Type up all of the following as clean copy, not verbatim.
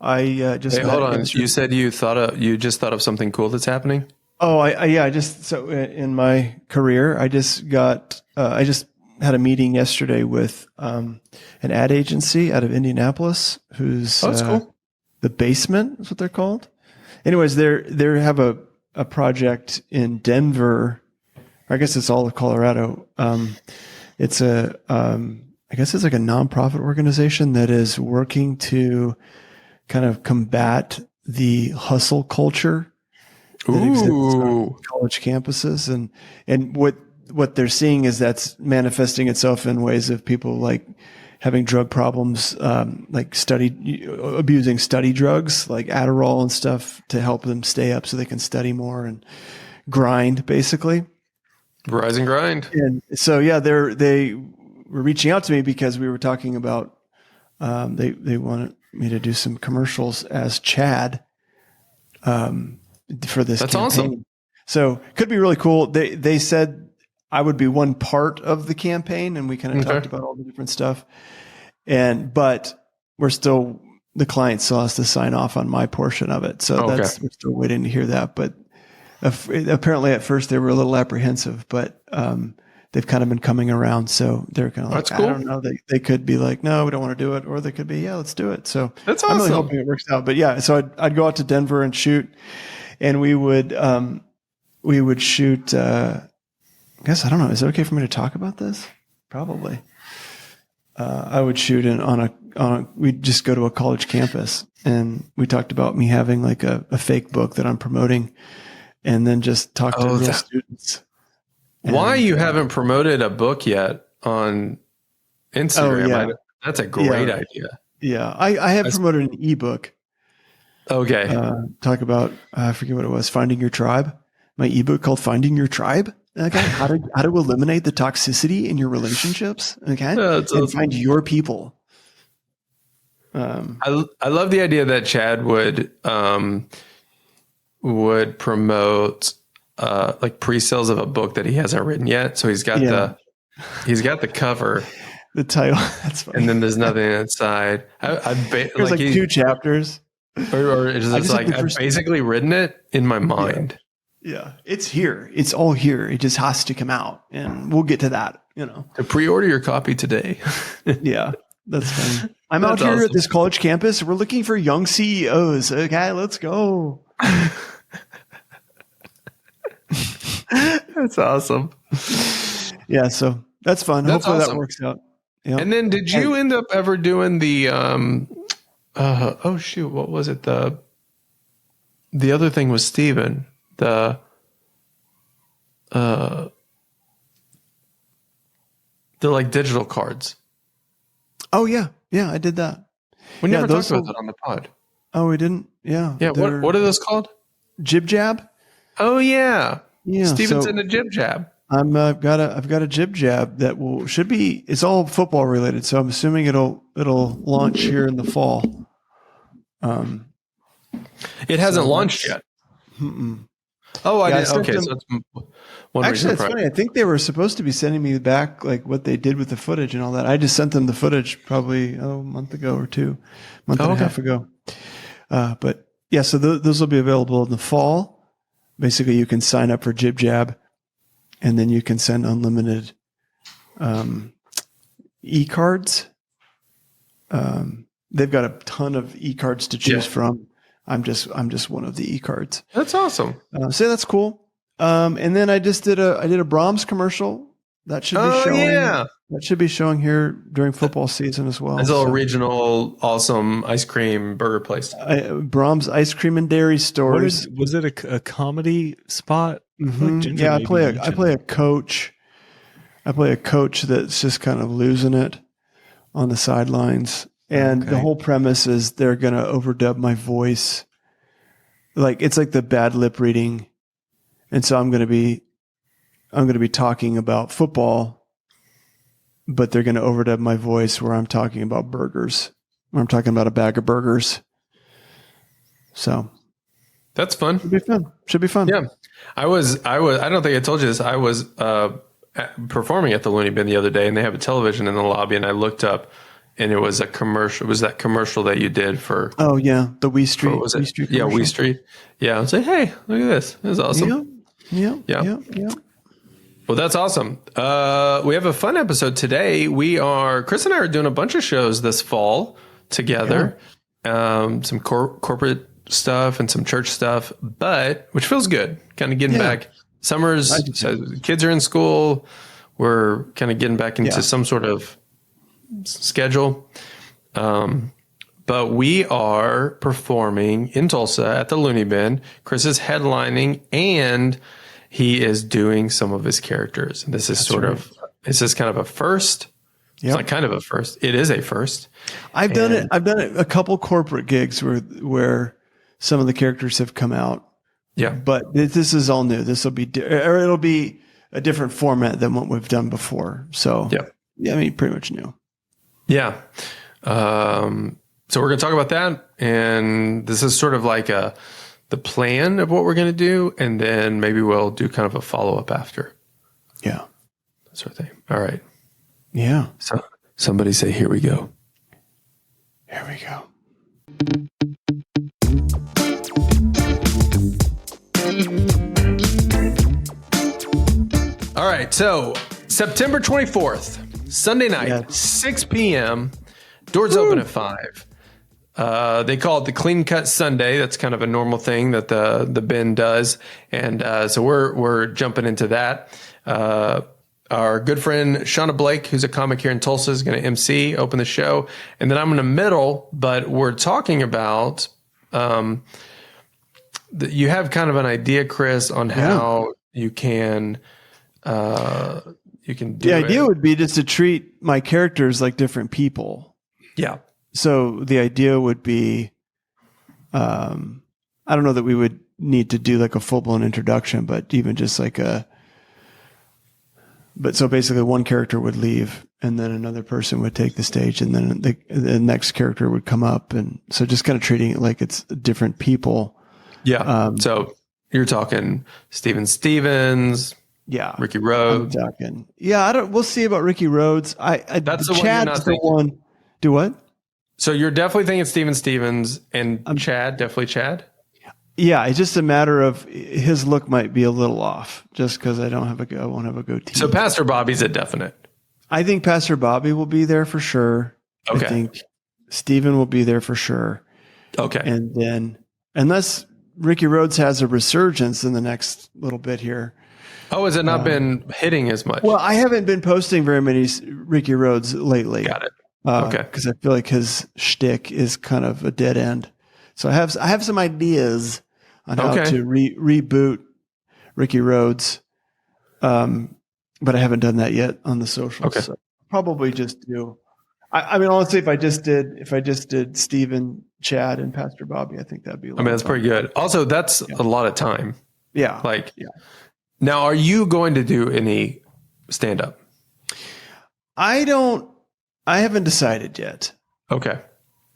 I just Hey, hold on. You said you just thought of something cool that's happening? Oh, so in my career, I just had a meeting yesterday with an ad agency out of Indianapolis, who's Oh, that's cool. the Basement is what they're called. Anyways, they have a project in Denver. I guess it's all of Colorado. It's I guess it's like a nonprofit organization that is working to kind of combat the hustle culture that exists on college campuses, and what they're seeing is that's manifesting itself in ways of people like having drug problems, like abusing study drugs like Adderall and stuff to help them stay up so they can study more and grind, basically. Rise and grind. And so yeah, they were reaching out to me because we were talking about they wanted me to do some commercials as Chad for this That's campaign. awesome. So could be really cool. They said I would be one part of the campaign, and we kind of talked about all the different stuff. But the client still has to sign off on my portion of it. So we're still waiting to hear that. But apparently at first they were a little apprehensive, but they've kind of been coming around. So they're kind of like, cool. I don't know. They could be like, no, we don't want to do it. Or they could be, yeah, let's do it. So that's awesome. I'm really hoping it works out. But yeah, so I'd go out to Denver and shoot, and we would shoot, I guess, I don't know. Is it okay for me to talk about this? Probably. I would shoot we'd just go to a college campus, and we talked about me having like a fake book that I'm promoting, and then just talk to real students. Why you haven't promoted a book yet on Instagram? Oh, yeah. That's a great idea. Yeah. I have promoted an ebook. Okay. Talk about, I forget what it was, Finding Your Tribe. My ebook called Finding Your Tribe. Okay. How to eliminate the toxicity in your relationships. Okay. And find your people. I love the idea that Chad would promote like pre-sales of a book that he hasn't written yet. So he's got the cover, the title. That's funny. And then there's nothing inside. There's like 2 chapters. Or it's just like I've basically written it in my mind. Yeah, it's here. It's all here. It just has to come out, and we'll get to that. To pre-order your copy today. Yeah, that's funny. I'm out here at this college campus. We're looking for young CEOs. Okay, let's go. That's awesome. Yeah, so that's fun. Hopefully that works out. Yep. And then, did you end up ever doing the? Oh shoot, what was it? The other thing was Steven. The like digital cards. Oh yeah, I did that. We never talked about that on the pod. Oh, we didn't. Yeah. Yeah. What are those called? Jib Jab. Oh yeah. Yeah. Steven's in a Jib Jab. I've got a Jib Jab that it's all football related. So I'm assuming it'll launch here in the fall. It hasn't launched yet. Mm-mm. Oh, I did. Okay, so that's one actually, reason. It's funny. I think they were supposed to be sending me back like what they did with the footage and all that. I just sent them the footage probably a month ago or 2, and a half ago. But yeah, so those will be available in the fall. Basically, you can sign up for Jib Jab, and then you can send unlimited e-cards. They've got a ton of e-cards to choose from. I'm just one of the e-cards. That's awesome. So that's cool. And then I did a Brahms commercial that should be showing. Yeah. That should be showing here during football season as well. It's a regional, awesome ice cream burger place. Brahms ice cream and dairy stores. Was it a comedy spot? Mm-hmm. Yeah, I play a coach. I play a coach that's just kind of losing it on the sidelines. And the whole premise is they're going to overdub my voice. Like it's like the bad lip reading. And so I'm going to be talking about football, but they're going to overdub my voice where I'm talking about burgers, where I'm talking about a bag of burgers. So that's fun. Should be fun. Yeah. I don't think I told you this. I was performing at the Looney Bin the other day, and they have a television in the lobby, and I looked up and it was a commercial. It was that commercial that you did for, Oh yeah, the Wee Street. what was it? Wee Street Yeah, Wee commercial. Street. Yeah, I was like, hey, look at this. This is awesome. Yeah. Yeah. Well, that's awesome. We have a fun episode today. Chris and I are doing a bunch of shows this fall together. Some corporate stuff and some church stuff, which feels good. Kind of getting back. Summer's, kids are in school. We're kind of getting back into some sort of schedule. But we are performing in Tulsa at the Looney Bin. Chris is headlining, and he is doing some of his characters. And this is this is kind of a first. It's not kind of a first. It is a first. I've done it a couple corporate gigs where some of the characters have come out. Yeah. But this is all new. This will be, or it'll be a different format than what we've done before. So I mean, pretty much new. Yeah. So we're going to talk about that. And this is sort of like the plan of what we're going to do. And then maybe we'll do kind of a follow-up after. Yeah. That sort of thing. All right. Yeah. So somebody say, here we go. Here we go. All right. So September 24th, Sunday night, 6 p.m. Doors open at 5. They call it the Clean Cut Sunday. That's kind of a normal thing that the bin does. And so we're jumping into that. Our good friend Shauna Blake, who's a comic here in Tulsa, is going to MC, open the show. And then I'm in the middle, but we're talking about you have kind of an idea, Chris, on how you can do the idea would be just to treat my characters like different people. Yeah. So the idea would be, I don't know that we would need to do like a full blown introduction, but even just like so basically one character would leave and then another person would take the stage and then the next character would come up. And so just kind of treating it like it's different people. Yeah. So you're talking Steven Stevens. Yeah. Ricky Rhodes. We'll see about Ricky Rhodes. That's the Chad's one you're not thinking. Do what? So you're definitely thinking Steven Stevens and Chad, definitely Chad? Yeah, it's just a matter of his look might be a little off just because I won't have a goatee. So Pastor Bobby's a definite. I think Pastor Bobby will be there for sure. Okay. I think Steven will be there for sure. Okay. And then unless Ricky Rhodes has a resurgence in the next little bit here. Oh, has it not been hitting as much? Well, I haven't been posting very many Ricky Rhodes lately. Got it. Okay. Because I feel like his shtick is kind of a dead end. So I have some ideas on how to reboot Ricky Rhodes, but I haven't done that yet on the socials. Okay. So probably just do. I mean, honestly, if I just did Steven, Chad, and Pastor Bobby, I think that'd be. That's pretty good. Also, that's a lot of time. Yeah. Now, are you going to do any stand up? I haven't decided yet. Okay.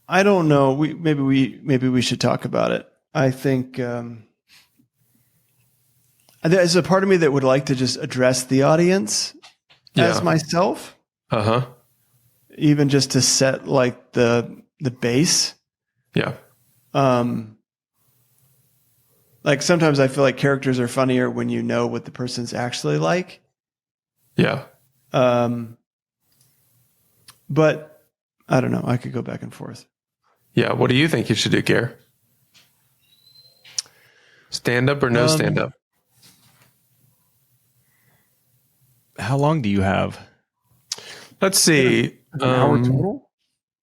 I don't know. Maybe we should talk about it. I think there's a part of me that would like to just address the audience as myself. Uh-huh. Even just to set like the base. Yeah. Like sometimes I feel like characters are funnier when you know what the person's actually like. Yeah. But I don't know. I could go back and forth. Yeah. What do you think you should do, Gare? Stand up or no stand up? How long do you have? Let's see. An hour total?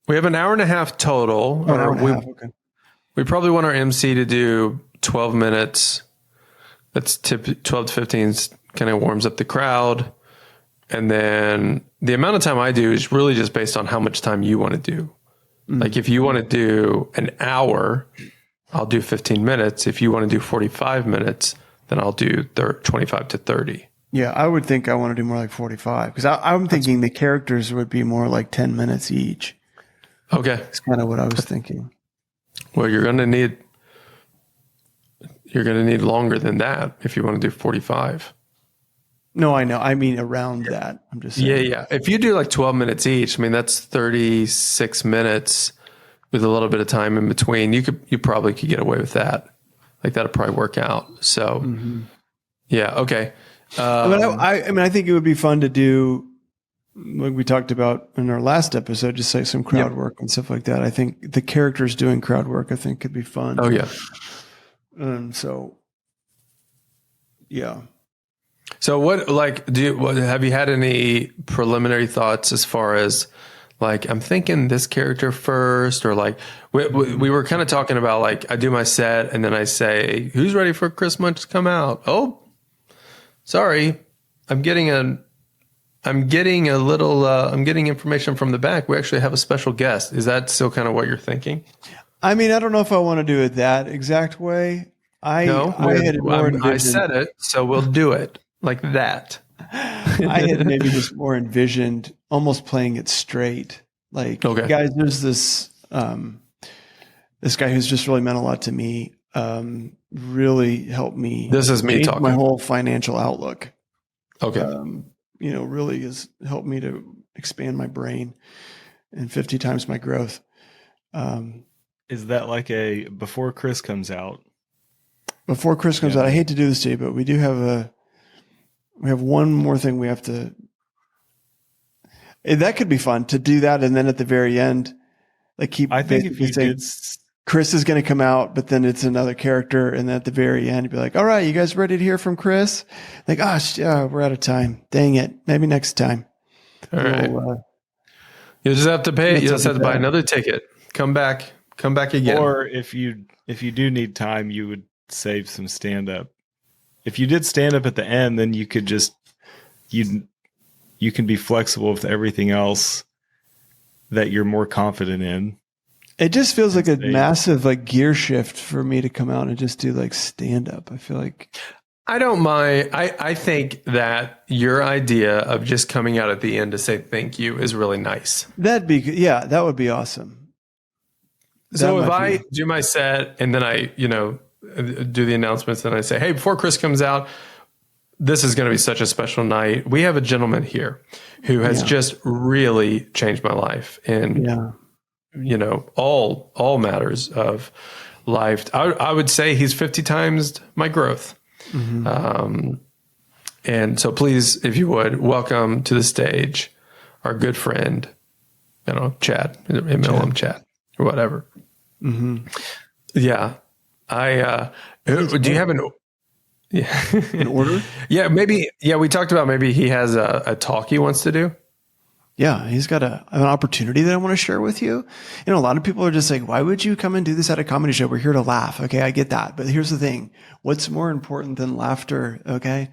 We have an hour and a half total. Oh, an hour and a half. Okay. We probably want our MC to do 12 minutes. That's 12 to 15 kind of warms up the crowd. And then the amount of time I do is really just based on how much time you want to do. Mm-hmm. Like if you want to do an hour, I'll do 15 minutes. If you want to do 45 minutes, then I'll do 25 to 30. Yeah, I would think I want to do more like 45 because I'm thinking the characters would be more like 10 minutes each. Okay. That's kind of what I was thinking. Well, you're going to need longer than that if you want to do 45. No, I know. I mean, around that. I'm just saying. Yeah. If you do like 12 minutes each, I mean, that's 36 minutes with a little bit of time in between. You probably could get away with that. Like that'll probably work out. So yeah. Okay. I mean, I think it would be fun to do, like we talked about in our last episode, just like some crowd work and stuff like that. I think the characters doing crowd work, I think, could be fun. Oh yeah. So, yeah. So what, like, have you had any preliminary thoughts as far as like, I'm thinking this character first, or like we were kind of talking about like, I do my set and then I say, who's ready for Chris Munch to come out? Oh, sorry. I'm getting information from the back. We actually have a special guest. Is that still kind of what you're thinking? I mean, I don't know if I want to do it that exact way. I said it, so we'll do it like that. I had maybe just more envisioned almost playing it straight. Like, okay, guys, there's this this guy who's just really meant a lot to me. Really helped me. This is me talking. My whole financial outlook. Okay. Really has helped me to expand my brain and 50 times my growth. Is that like a before Chris comes out? Before Chris comes out, I hate to do this to you, but we have one more thing we have to. That could be fun to do that, and then at the very end, like keep. I think if you say Chris is going to come out, but then it's another character, and then at the very end, you'd be like, "All right, you guys ready to hear from Chris?" Like, gosh, yeah, we're out of time. Dang it, maybe next time. All right. You just have to pay. You just have to buy another ticket. Come back again. Or if you do need time, you would save some stand up. If you did stand up at the end, then you could just you can be flexible with everything else that you're more confident in. It just feels like a massive like gear shift for me to come out and just do like stand up. I feel like I don't mind. I think that your idea of just coming out at the end to say thank you is really nice. That would be awesome. So if I do my set and then I, do the announcements and I say, hey, before Chris comes out, this is going to be such a special night. We have a gentleman here who has just really changed my life in, all matters of life. I would say he's 50 times my growth. Mm-hmm. And so please, if you would, welcome to the stage our good friend, Chad, Chad or whatever. Mm-hmm. Yeah. Do you have an order? Yeah, maybe. Yeah, we talked about maybe he has a talk he wants to do. Yeah, he's got an opportunity that I want to share with you. A lot of people are just like, why would you come and do this at a comedy show? We're here to laugh. Okay, I get that. But here's the thing. What's more important than laughter? Okay.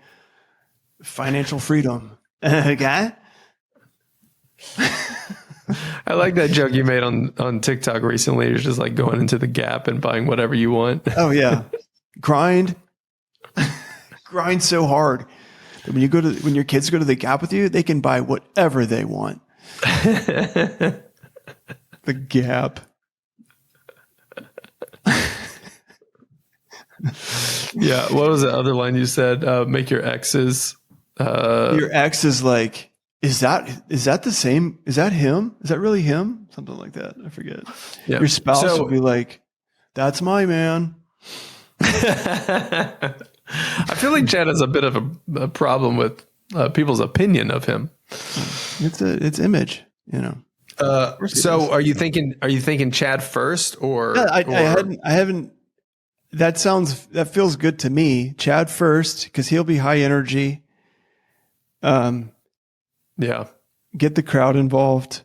Financial freedom. Okay. I like that joke you made on TikTok recently. You're just like going into the Gap and buying whatever you want. Oh yeah. Grind so hard that when your kids go to the Gap with you, they can buy whatever they want. The Gap. Yeah. What was the other line you said? Make your exes. Your ex is like, is that the same? Is that him? Is that really him? Something like that. I forget. Yeah. Your spouse will be like, that's my man. I feel like Chad has a bit of a problem with people's opinion of him. It's image, So are you thinking Chad first or? I haven't. That feels good to me. Chad first, because he'll be high energy. Yeah. Get the crowd involved.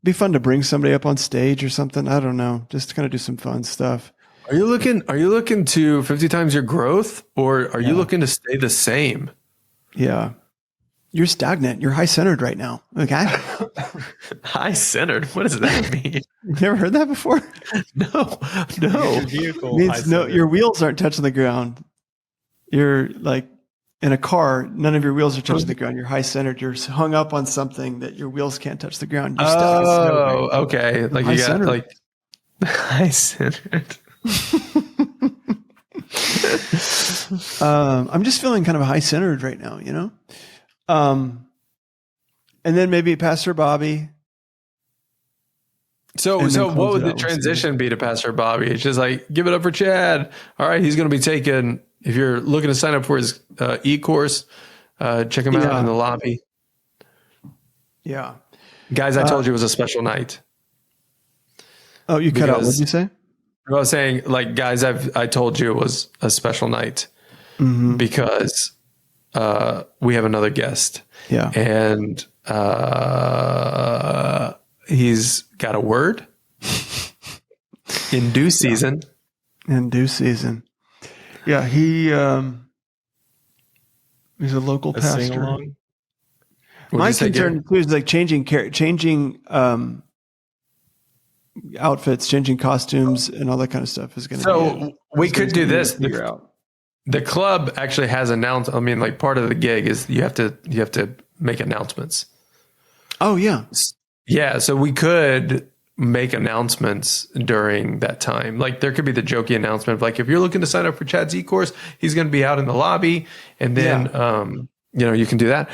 Be fun to bring somebody up on stage or something. I don't know. Just kind of do some fun stuff. Are you looking to 50 times your growth, or are you looking to stay the same? Yeah. You're stagnant. You're high centered right now. Okay. High centered. What does that mean? You never heard that before? No. Your wheels aren't touching the ground. You're like in a car, none of your wheels are touching the ground. You're high centered. You're hung up on something that your wheels can't touch the ground. You're okay. Like you got like high centered. I'm just feeling kind of high centered right now, And then maybe Pastor Bobby. So And then what close would it the out with transition be to Pastor Bobby? It's just like, give it up for Chad. All right, he's going to be taking, if you're looking to sign up for his e-course, check him out in the lobby. Yeah. Guys, I told you it was a special night. Oh, you cut out. What did you say? I was saying, like, guys, I told you it was a special night because we have another guest. Yeah. And he's got a word in due season. In due season. Yeah, he's a local pastor. Sing-along? My concern too is like changing outfits, changing costumes, and all that kind of stuff is going to. So we could do this. Figure out. The club actually has announced. I mean, like, part of the gig is you have to make announcements. Oh yeah, yeah. So we could make announcements during that time. Like, there could be the jokey announcement of, like, if you're looking to sign up for Chad's e-course, he's going to be out in the lobby, and then you can do that.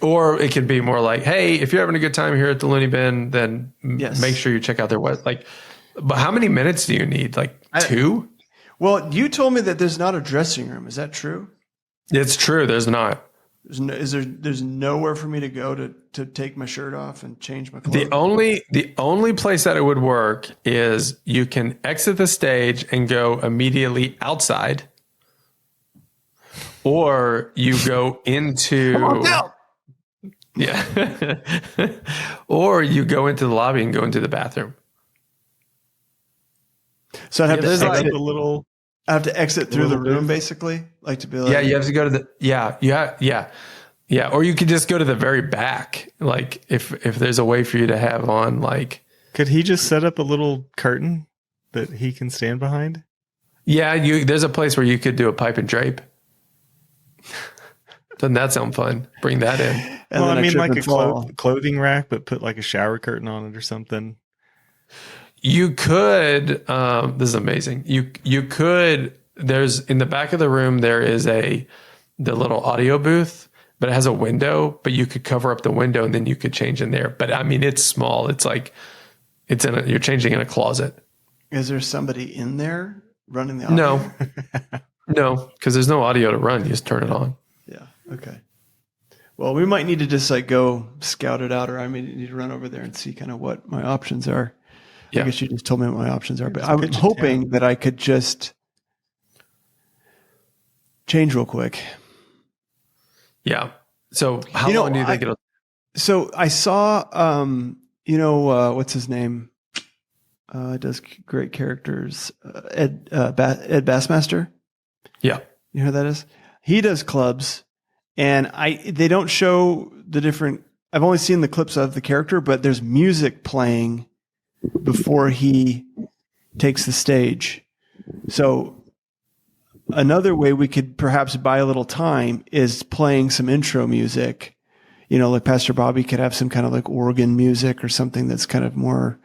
Or it could be more like, hey, if you're having a good time here at the Looney Bin, then make sure you check out their website. Like, but how many minutes do you need? Like 2? Well, you told me that there's not a dressing room. Is that true? It's true. There's not. There's nowhere for me to go to take my shirt off and change my clothes? The only place that it would work is you can exit the stage and go immediately outside, or you go into or you go into the lobby and go into the bathroom. So I'd have to exit a little. I have to exit through the room, basically, like to be like. Yeah, you have to go to the. Yeah. Or you could just go to the very back, like if there's a way for you to have on, like. Could he just set up a little curtain that he can stand behind? Yeah, there's a place where you could do a pipe and drape. Doesn't that sound fun? Bring that in. Well, I mean, like a clothing rack, but put like a shower curtain on it or something. You could. This is amazing. You could. There's in the back of the room. There is the little audio booth, but it has a window. But you could cover up the window and then you could change in there. But I mean, it's small. It's like you're changing in a closet. Is there somebody in there running the audio? No, because there's no audio to run. You just turn it on. Yeah. Okay. Well, we might need to just like go scout it out, or I may need to run over there and see kind of what my options are. Yeah. I guess you just told me what my options are, but I'm hoping that I could just change real quick. Yeah. So how long do you think it'll? So I saw, what's his name? Does great characters. Ed Bassmaster. Yeah. You know who that is? He does clubs, and they don't show the different. I've only seen the clips of the character, but there's music playing before he takes the stage. So another way we could perhaps buy a little time is playing some intro music. Like Pastor Bobby could have some kind of like organ music or something that's kind of more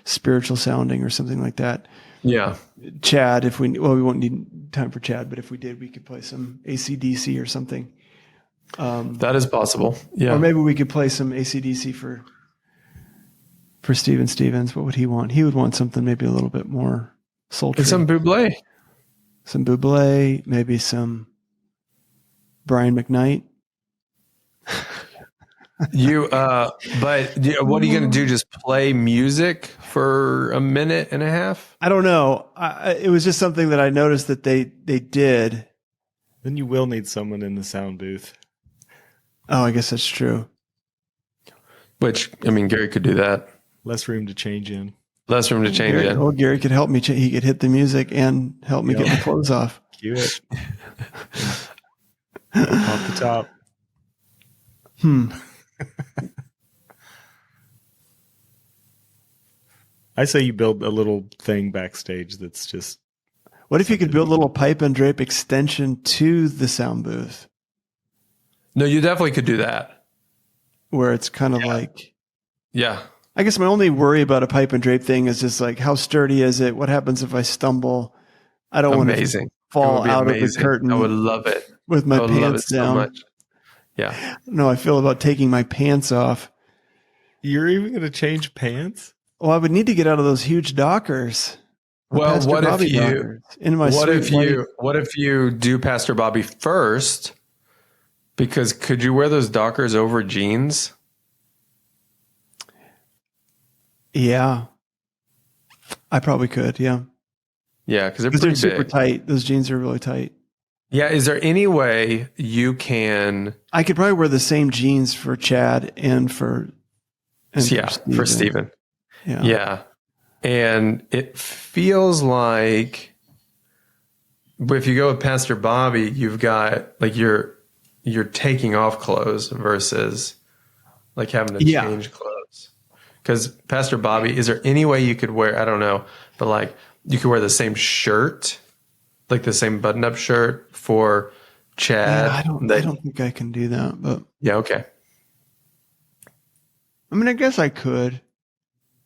spiritual sounding or something like that. Yeah. Chad, we won't need time for Chad, but if we did, we could play some AC/DC or something. That is possible. Yeah. Or maybe we could play some AC/DC for Steven Stevens. What would he want? He would want something maybe a little bit more sultry. And some Bublé. Some Bublé, maybe some Brian McKnight. But what are you going to do? Just play music for a minute and a half? I don't know. It was just something that I noticed that they did. Then you will need someone in the sound booth. Oh, I guess that's true. Which, I mean, Gary could do that. Less room to change in. in. Well, Gary could help me. He could hit the music and help me get my clothes off. Cue it. Off the top. I say you build a little thing backstage that's just. What if you could build a little pipe and drape extension to the sound booth? No, you definitely could do that. Where it's kind of like. Yeah. I guess my only worry about a pipe and drape thing is just like, how sturdy is it? What happens if I stumble? I don't want to fall out of the curtain. I would love it. With my pants down. So much. Yeah. No, I feel about taking my pants off. You're even going to change pants? Well, I would need to get out of those huge Dockers. Or Well, Pastor Bobby Dockers. In my what if sweet what if you do Pastor Bobby first? Because could you wear those Dockers over jeans? Yeah. I probably could, yeah. Yeah, because they're Because pretty they're super big. tight. Those jeans are really tight. Yeah, is there any way you can? I could probably wear the same jeans for Chad and for For Steven. Yeah. Yeah, and it feels like, but if you go with Pastor Bobby, you've got like you're taking off clothes versus like having to change clothes. Because Pastor Bobby, is there any way you could wear? I don't know, but like you could wear the same shirt, like the same button-up shirt for Chad. Yeah, I don't think I can do that, but Yeah, okay. I mean, I guess I could.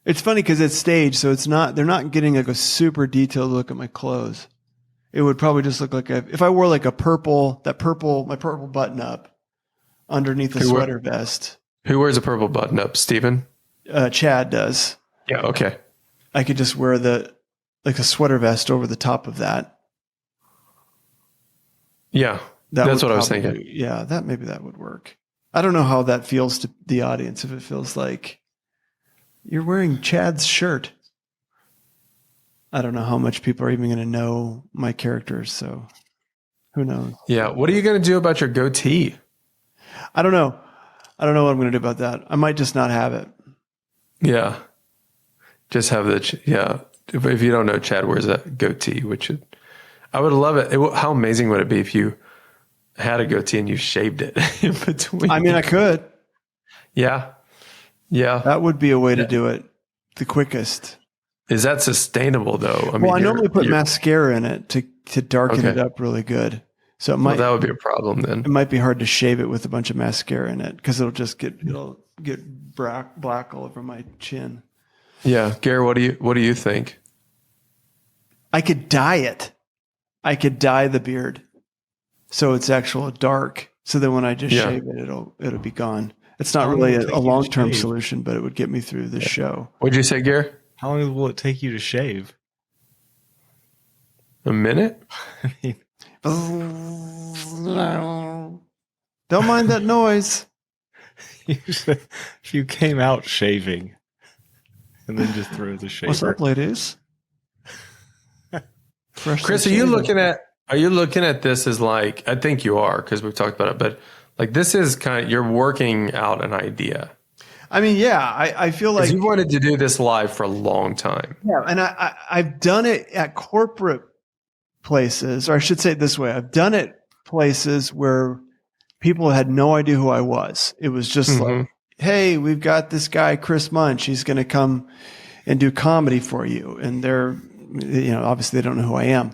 It's funny because it's staged, so they're not getting like a super detailed look at my clothes. It would probably just look like if I wore like my purple button up underneath a sweater vest. Who wears a purple button-up? Steven? Chad does. Yeah, okay. I could just wear a sweater vest over the top of that. Yeah, that's what I was thinking. Yeah, maybe that would work. I don't know how that feels to the audience. If it feels like you're wearing Chad's shirt. I don't know how much people are even going to know my characters. So who knows? Yeah. What are you going to do about your goatee? I don't know. I don't know what I'm going to do about that. I might just not have it. Yeah. Just have yeah. If you don't know, Chad wears a goatee, I would love it. How amazing would it be if you had a goatee and you shaved it in between? I mean, I could. Yeah. Yeah. That would be a way to do it. The quickest. Is that sustainable though? I normally put mascara in it to darken it up really good. So that would be a problem then. It might be hard to shave it with a bunch of mascara in it because it'll get black all over my chin. Yeah, Gary, what do you think? I could dye it. I could dye the beard so it's actual dark. So then when I just shave it, it'll be gone. It's not really a long-term solution, but it would get me through this show. What'd you say, Gary? How long will it take you to shave? A minute? I mean, don't mind that noise. If you came out shaving and then just throw the shaver. What's up, ladies? Chris, are you looking at this as like, I think you are because we've talked about it, but like this is you're working out an idea. I mean, yeah, I feel like you wanted to do this live for a long time. Yeah, and I've done it at corporate places, or I should say it this way. I've done it places where people had no idea who I was. It was just like, hey, we've got this guy, Chris Munch. He's going to come and do comedy for you. And they're, obviously they don't know who I am.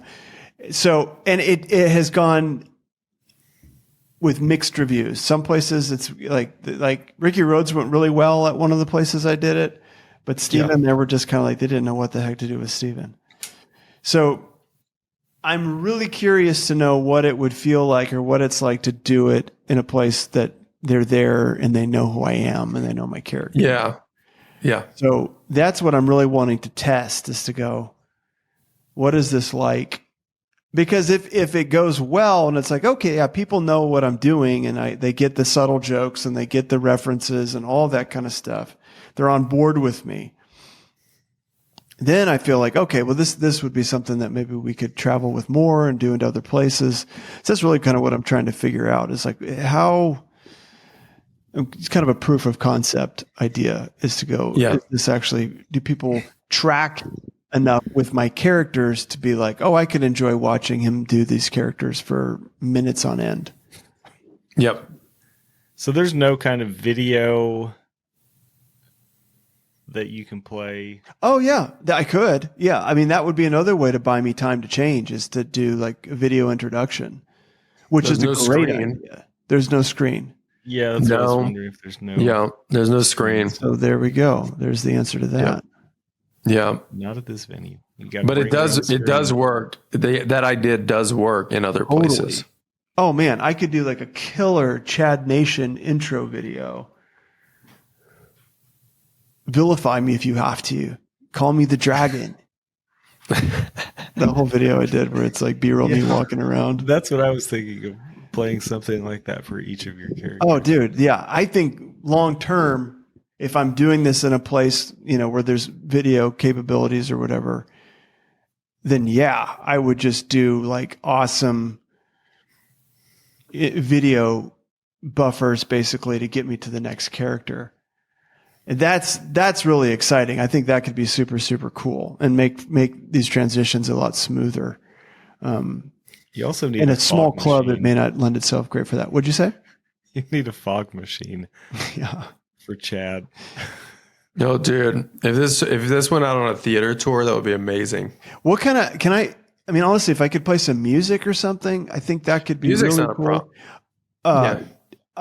So, and it has gone with mixed reviews. Some places it's like Ricky Rhodes went really well at one of the places I did it, but Steven, they were just kind of like, they didn't know what the heck to do with Steven. So I'm really curious to know what it would feel like or what it's like to do it in a place that they're there and they know who I am and they know my character. Yeah. Yeah. So that's what I'm really wanting to test is to go, what is this like? Because if it goes well and it's like, okay, yeah, people know what I'm doing and they get the subtle jokes and they get the references and all that kind of stuff. They're on board with me. Then I feel like, okay, well, this would be something that maybe we could travel with more and do into other places. So that's really kind of what I'm trying to figure out is like how it's kind of a proof of concept idea is to go, is this actually, do people track enough with my characters to be like, oh, I could enjoy watching him do these characters for minutes on end. Yep. So there's no kind of video that you can play. Oh yeah, I could. Yeah. I mean, that would be another way to buy me time to change is to do like a video introduction, which is a great idea. There's no screen. Yeah. That's what I was wondering if there's no. Yeah. There's no screen. So there we go. There's the answer to that. Yeah. Not at this venue. But it does work. That idea does work in other places. Oh man, I could do like a killer Chad Nation intro video. Vilify me if you have to. Call me the dragon. The whole video I did where it's like B-roll me walking around. That's what I was thinking of, playing something like that for each of your characters. Oh, dude. Yeah. I think long term, if I'm doing this in a place, where there's video capabilities or whatever, then yeah, I would just do like awesome video buffers basically to get me to the next character. And that's really exciting. I think that could be super, super cool and make these transitions a lot smoother. You also need in a small fog club, machine. it may not lend itself great for that. What'd you say? You need a fog machine Yeah. for Chad. No, dude. If this went out on a theater tour, that would be amazing. What kind of honestly, if I could play some music or something, I think that could be Music's really not a cool. problem.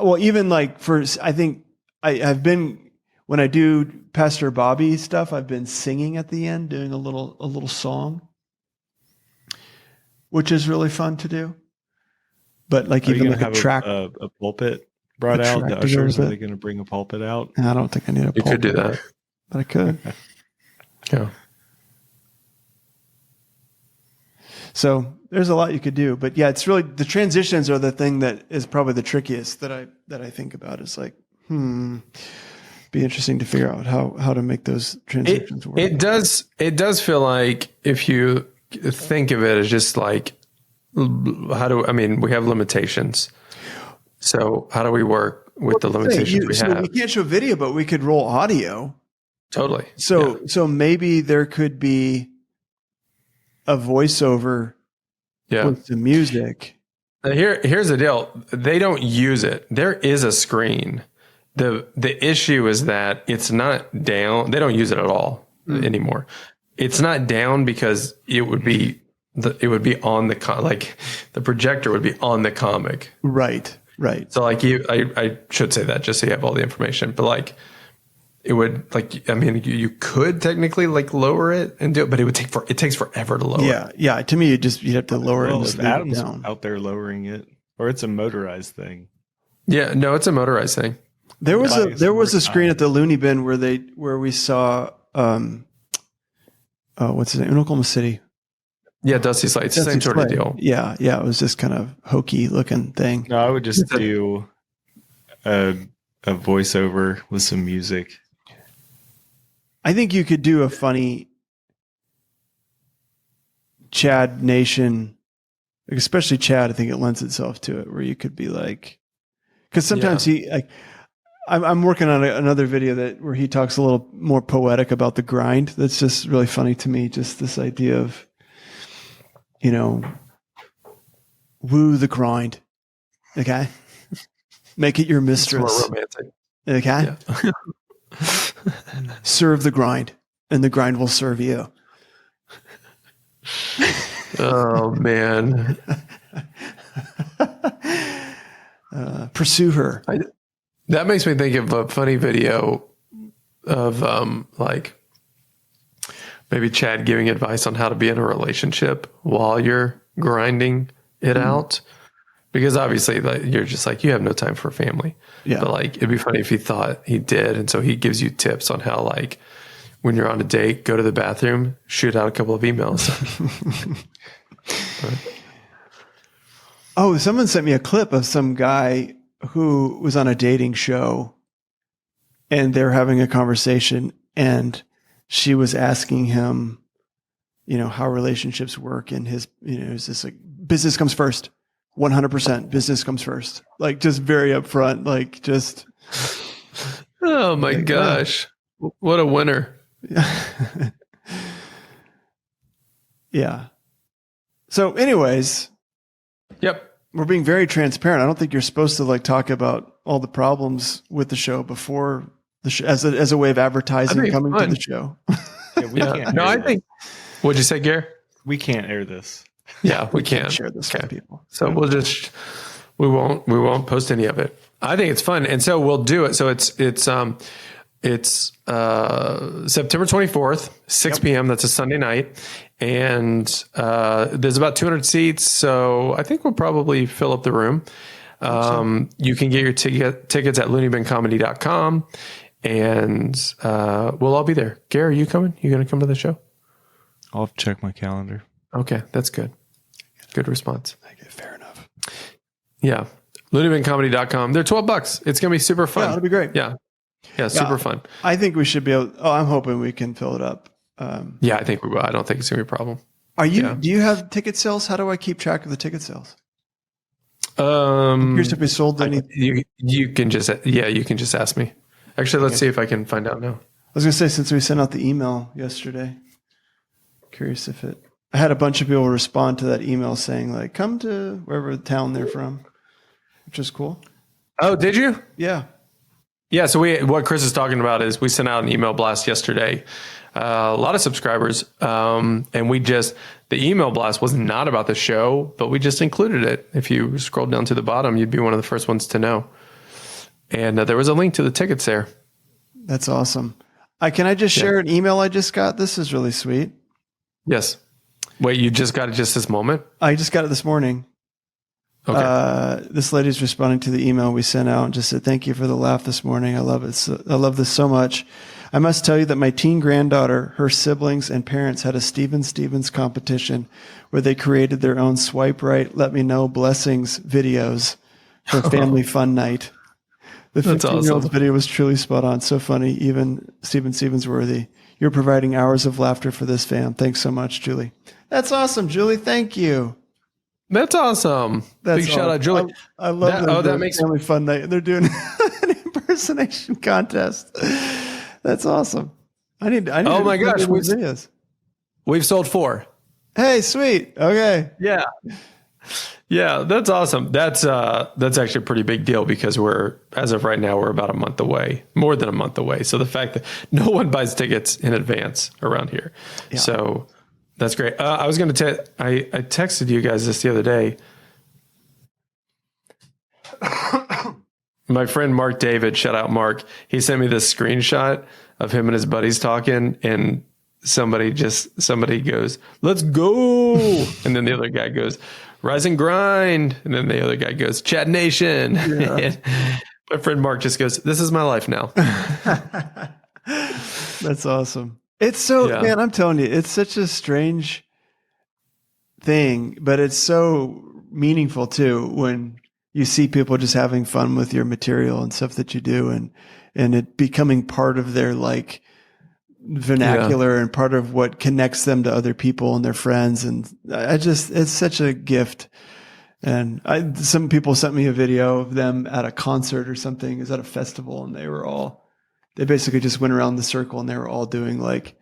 Well, even like I think I've been, when I do Pastor Bobby stuff, I've been singing at the end, doing a little song, which is really fun to do. But like Are you even gonna like a have track, a pulpit brought a out? track The to go ushers, with are they it. going to bring a pulpit out? I don't think I need a You could do pulpit, that. but I could. Yeah. So there's a lot you could do, but yeah, it's really the transitions are the thing that is probably the trickiest that I think about. Is like, be interesting to figure out how to make those transitions work. It does feel like, if you think of it as just like, we have limitations. So how do we work with the limitations we have? We can't show video, but we could roll audio. Totally. So maybe there could be a voiceover with the music. Now here's the deal. They don't use it. There is a screen. The issue is that it's not down. They don't use it at all anymore. It's not down because it would be on the projector would be on the comic. Right. So like I should say that just so you have all the information, but like it would you could technically like lower it and do it, but it takes forever to lower. Yeah. To me, you'd have to lower it and Well, just if leave it Adam's down. out there lowering it, or it's a motorized thing. Yeah, no, it's a motorized thing. There was a screen time. at the Looney Bin where we saw what's his name, in Oklahoma City. Yeah, Dusty Slate. It's the same sort of deal. Yeah. It was just kind of hokey looking thing. No, I would just do a voiceover with some music. I think you could do a funny Chad Nation, especially Chad. I think it lends itself to it, where you could be like, because sometimes I'm working on another video where he talks a little more poetic about the grind. That's just really funny to me. Just this idea of, woo the grind. Okay. Make it your It's more mistress. romantic. Okay. Yeah. Serve the grind, and the grind will serve you. Oh man. Pursue her. That makes me think of a funny video of like maybe Chad giving advice on how to be in a relationship while you're grinding it out. Because obviously you're just like, you have no time for family. Yeah. But like, it'd be funny if he thought he did. And so he gives you tips on how, like, when you're on a date, go to the bathroom, shoot out a couple of emails. Oh, someone sent me a clip of some guy who was on a dating show, and they were having a conversation, and she was asking him, how relationships work, and his, it was just like, business comes first. 100% business comes first. Like, just very upfront, like, just. Oh my gosh. What a winner. Yeah. So anyways, Yep. we're being very transparent. I don't think you're supposed to like talk about all the problems with the show before the show as a way of advertising coming to the show. Yeah, we can't. No, air I this. think. What'd you say, Gary? We can't air this. Yeah, we can Share this with people. So we won't post any of it. I think it's fun, and so we'll do it. So it's It's September 24th, 6 p.m. That's a Sunday night. And there's about 200 seats. So I think we'll probably fill up the room. You can get your tickets at looneybincomedy.com. And we'll all be there. Gary, are you coming? You going to come to the show? I'll have to check my calendar. Okay, that's good. Good response. Okay, fair enough. Yeah. looneybincomedy.com. They're $12. It's going to be super fun. Yeah, it'll be great. Yeah. Yeah, super fun. I think we should be able. Oh, I'm hoping we can fill it up. Yeah, I think we will. I don't think it's going to be a problem. Do you have ticket sales? How do I keep track of the ticket sales? Here's if we sold any. You can just ask me. Actually, let's see if I can find out now. I was going to say, since we sent out the email yesterday, curious if I had a bunch of people respond to that email saying like, come to wherever town they're from, which is cool. Oh, did you? Yeah. Yeah. So what Chris is talking about is we sent out an email blast yesterday. A lot of subscribers. And the email blast was not about the show, but we just included it. If you scroll down to the bottom, you'd be one of the first ones to know. And there was a link to the tickets there. That's awesome. Can I just share an email I just got? This is really sweet. Yes. Wait, you just got it just this moment? I just got it this morning. Okay. This lady's responding to the email we sent out and just said, thank you for the laugh this morning. I love it. I love this so much. I must tell you that my teen granddaughter, her siblings, and parents had a Steven Stevens competition where they created their own swipe right, let me know blessings videos for family fun night. The 15-year-old's video was truly spot on. So funny, even Steven Stevens worthy. You're providing hours of laughter for this fam. Thanks so much, Julie. That's awesome, Julie. Thank you. That's awesome. Big shout out, Julie. I love that. That makes family fun night. They're doing an impersonation contest. That's awesome. I need. Oh my gosh, we've sold 4. Hey, sweet. Okay. Yeah. Yeah, that's awesome. That's actually a pretty big deal because as of right now, we're about a month away, more than a month away. So the fact that no one buys tickets in advance around here. Yeah. So that's great. I was going to I texted you guys this the other day. My friend Mark David, shout out Mark. He sent me this screenshot of him and his buddies talking, and somebody goes, "Let's go," and then the other guy goes, "Rise and grind," and then the other guy goes, "Chat Nation." Yeah. And my friend Mark just goes, "This is my life now." That's awesome. It's so, man, I'm telling you, it's such a strange thing, but it's so meaningful too when you see people just having fun with your material and stuff that you do, and it becoming part of their like vernacular and part of what connects them to other people and their friends. And it's such a gift. And some people sent me a video of them at a concert or something. It was at a festival, and they basically just went around the circle and they were all doing like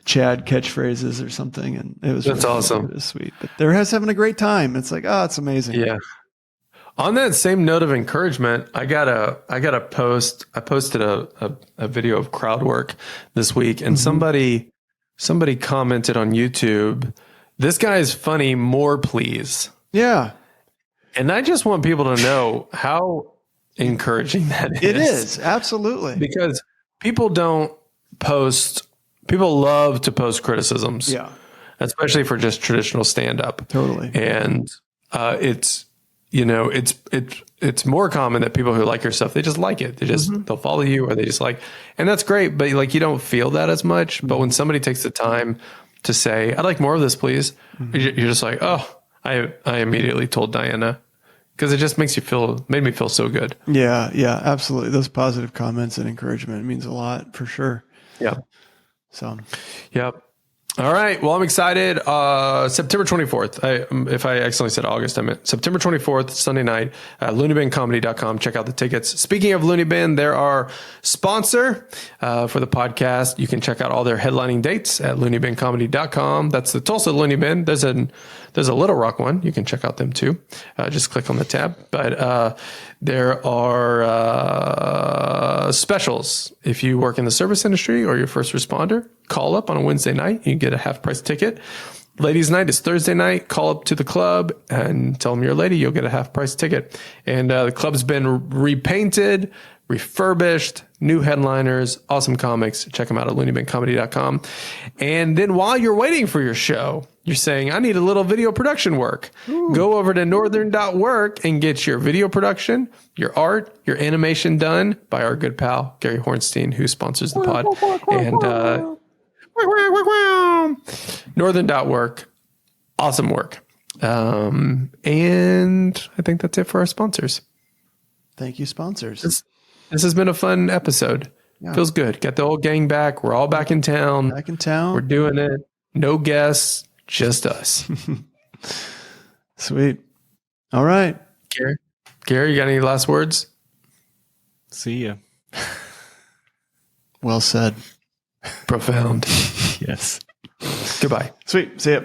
Chad catchphrases or something. And it was that's really awesome. It was sweet. But they're having a great time. It's like, oh, it's amazing. Yeah. On that same note of encouragement, I got a post. I posted a video of crowd work this week, and somebody commented on YouTube, "This guy is funny, more please." Yeah. And I just want people to know how encouraging that is. It is, absolutely. Because people love to post criticisms. Yeah. Especially for just traditional stand-up. Totally. And it's more common that people who like your stuff, they just like it. They'll follow you, or they just like, and that's great, but like, you don't feel that as much. But when somebody takes the time to say, "I'd like more of this, please," you're just like, oh, I immediately told Diana, because it just made me feel so good. Yeah. Yeah, absolutely. Those positive comments and encouragement means a lot for sure. Yeah. So, yep. All right. Well, I'm excited. September 24th. If I accidentally said August, I meant September 24th, Sunday night, looneybincomedy.com. Check out the tickets. Speaking of Looney Bin, they're our sponsor for the podcast. You can check out all their headlining dates at looneybincomedy.com. That's the Tulsa Looney Bin. There's a Little Rock one. You can check out them too. Just click on the tab. But there are specials. If you work in the service industry or you're a first responder, call up on a Wednesday night. You can get a half-price ticket. Ladies' night is Thursday night. Call up to the club and tell them you're a lady. You'll get a half-price ticket. And the club's been repainted, refurbished, new headliners, awesome comics. Check them out at looneybincomedy.com. And then while you're waiting for your show, you're saying, I need a little video production work. Ooh. Go over to northern.work and get your video production, your art, your animation done by our good pal, Gary Hornstein, who sponsors the pod. And northern.work, awesome work. And I think that's it for our sponsors. Thank you, sponsors. This has been a fun episode. Yeah. Feels good. Got the old gang back. We're all back in town. Back in town. We're doing it. No guests, just us. Sweet. All right. Gary, you got any last words? See ya. Well said. Profound. Yes. Goodbye. Sweet. See ya.